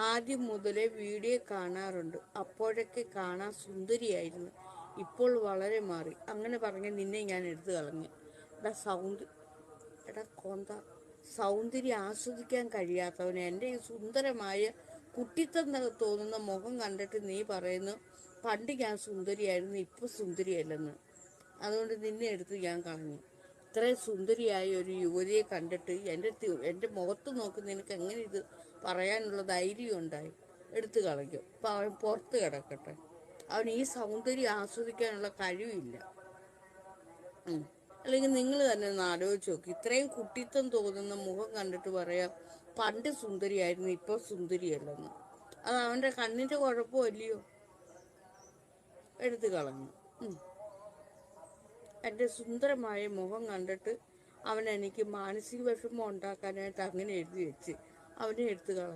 ആദ്യം മുതലേ വീഡിയോ കാണാറുണ്ട്. അപ്പോഴൊക്കെ കാണാൻ സുന്ദരിയായിരുന്നു. ഇപ്പോൾ വളരെ മാറി. അങ്ങനെ പറഞ്ഞ് നിന്നെ ഞാൻ എടുത്തു കളഞ്ഞു. എടാ കൊന്ത, സൗന്ദര്യം ആസ്വദിക്കാൻ കഴിയാത്തവന് എൻ്റെ ഈ സുന്ദരമായ കുട്ടിത്തം തോന്നുന്ന മുഖം കണ്ടിട്ട് നീ പറയുന്നു പണ്ട് ഞാൻ സുന്ദരിയായിരുന്നു, ഇപ്പോൾ സുന്ദരിയല്ലെന്ന്. അതുകൊണ്ട് നിന്നെ എടുത്ത് ഞാൻ കളഞ്ഞു. ഇത്രയും സുന്ദരിയായ ഒരു യുവതിയെ കണ്ടിട്ട് എൻ്റെ മുഖത്ത് നോക്കി നിനക്ക് എങ്ങനെ ഇത് പറയാനുള്ള ധൈര്യം ഉണ്ടായി? എടുത്തു കളഞ്ഞു. അപ്പം അവൻ പുറത്ത് കിടക്കട്ടെ. അവൻ ഈ സൗന്ദര്യം ആസ്വദിക്കാനുള്ള കഴിവില്ല. അല്ലെങ്കിൽ നിങ്ങൾ തന്നെ ഒന്ന് ആലോചിച്ച് നോക്കി. ഇത്രയും കുട്ടിത്തം തോന്നുന്ന മുഖം കണ്ടിട്ട് പറയാം പണ്ട് സുന്ദരിയായിരുന്നു, ഇപ്പോൾ സുന്ദരിയല്ലെന്ന്. അത് അവൻ്റെ കണ്ണിൻ്റെ കുഴപ്പമല്ലയോ? എടുത്തു കളഞ്ഞു. എൻ്റെ സുന്ദരമായ മുഖം കണ്ടിട്ട് അവൻ എനിക്ക് മാനസിക വിഷമം ഉണ്ടാക്കാനായിട്ട് അങ്ങനെ എഴുതി വെച്ച് അവനെ എടുത്തു കളഞ്ഞു.